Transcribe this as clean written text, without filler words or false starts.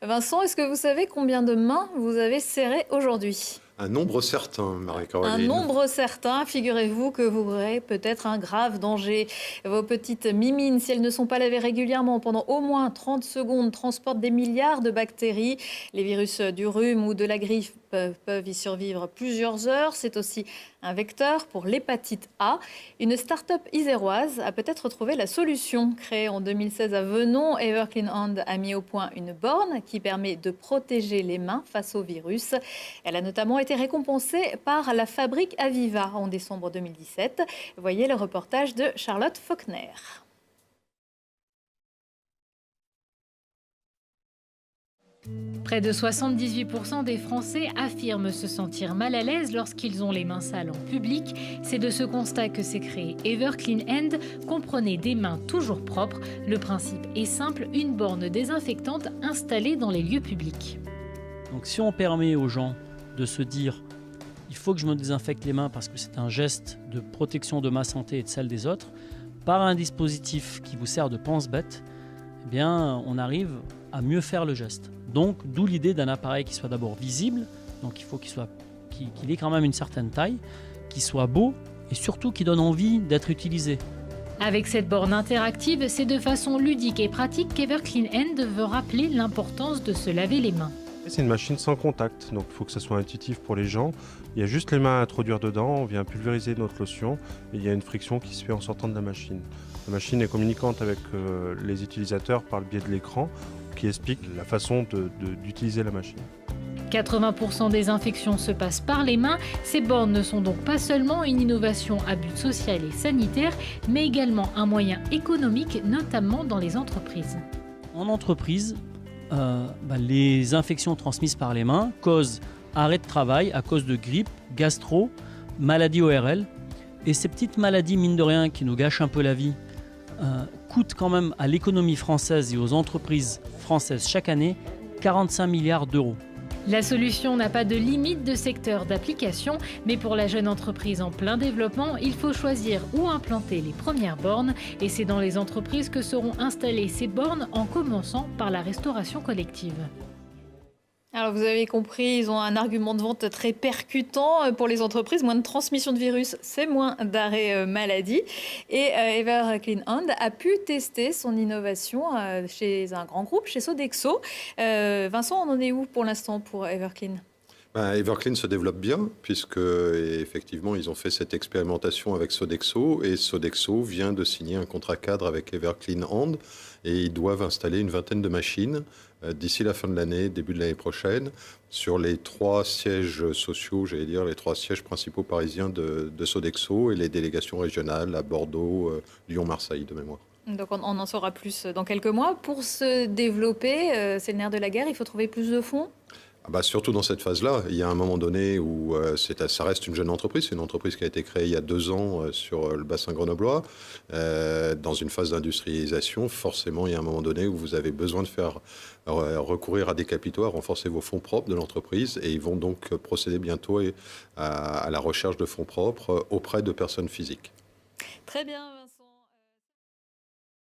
Vincent, est-ce que vous savez combien de mains vous avez serrées aujourd'hui? Un nombre certain, Un Marie-Caroline. nombre certain, figurez-vous que vous aurez peut-être un grave danger. Vos petites mimines, si elles ne sont pas lavées régulièrement pendant au moins 30 secondes, transportent des milliards de bactéries. Les virus du rhume ou de la grippe peuvent y survivre plusieurs heures. C'est aussi un vecteur pour l'hépatite A. Une start-up iséroise a peut-être trouvé la solution. Créée en 2016 à Venon, Everclean Hand a mis au point une borne qui permet de protéger les mains face au virus. Elle a notamment été récompensée par la fabrique Aviva en décembre 2017. Voyez le reportage de Charlotte Faulkner. Près de 78% des Français affirment se sentir mal à l'aise lorsqu'ils ont les mains sales en public. C'est de ce constat que s'est créé Everclean Hand. Comprenez des mains toujours propres. Le principe est simple, une borne désinfectante installée dans les lieux publics. Donc si on permet aux gens de se dire il faut que je me désinfecte les mains parce que c'est un geste de protection de ma santé et de celle des autres, par un dispositif qui vous sert de pense-bête, eh bien on arrive à mieux faire le geste. Donc d'où l'idée d'un appareil qui soit d'abord visible, donc il faut qu'il ait quand même une certaine taille, qui soit beau et surtout qui donne envie d'être utilisé. Avec cette borne interactive, c'est de façon ludique et pratique qu'Everclean Hand veut rappeler l'importance de se laver les mains. C'est une machine sans contact, donc il faut que ça soit intuitif pour les gens. Il y a juste les mains à introduire dedans, on vient pulvériser notre lotion et il y a une friction qui se fait en sortant de la machine. La machine est communicante avec les utilisateurs par le biais de l'écran qui explique la façon d'utiliser la machine. 80% des infections se passent par les mains. Ces bornes ne sont donc pas seulement une innovation à but social et sanitaire, mais également un moyen économique, notamment dans les entreprises. En entreprise, les infections transmises par les mains causent arrêt de travail à cause de grippe, gastro, maladie ORL. Et ces petites maladies, mine de rien, qui nous gâchent un peu la vie, coûtent quand même à l'économie française et aux entreprises françaises chaque année 45 milliards d'euros. La solution n'a pas de limite de secteur d'application, mais pour la jeune entreprise en plein développement, il faut choisir où implanter les premières bornes. Et c'est dans les entreprises que seront installées ces bornes, en commençant par la restauration collective. Alors vous avez compris, ils ont un argument de vente très percutant pour les entreprises. Moins de transmission de virus, c'est moins d'arrêt maladie. Et Everclean Hand a pu tester son innovation chez un grand groupe, chez Sodexo. Vincent, on en est où pour l'instant pour Everclean ? Everclean se développe bien, puisque effectivement ils ont fait cette expérimentation avec Sodexo, et Sodexo vient de signer un contrat cadre avec Everclean Hand, et ils doivent installer une vingtaine de machines d'ici la fin de l'année, début de l'année prochaine, sur les 3 sièges sociaux, j'allais dire les 3 sièges principaux parisiens de Sodexo et les délégations régionales à Bordeaux, Lyon, Marseille de mémoire. Donc on en saura plus dans quelques mois. Pour se développer, c'est le nerf de la guerre, il faut trouver plus de fonds ? Surtout dans cette phase-là, il y a un moment donné où ça reste une jeune entreprise. C'est une entreprise qui a été créée il y a 2 ans sur le bassin grenoblois. Dans une phase d'industrialisation, forcément, il y a un moment donné où vous avez besoin de faire recourir à des capitaux, à renforcer vos fonds propres de l'entreprise. Et ils vont donc procéder bientôt à la recherche de fonds propres auprès de personnes physiques. Très bien.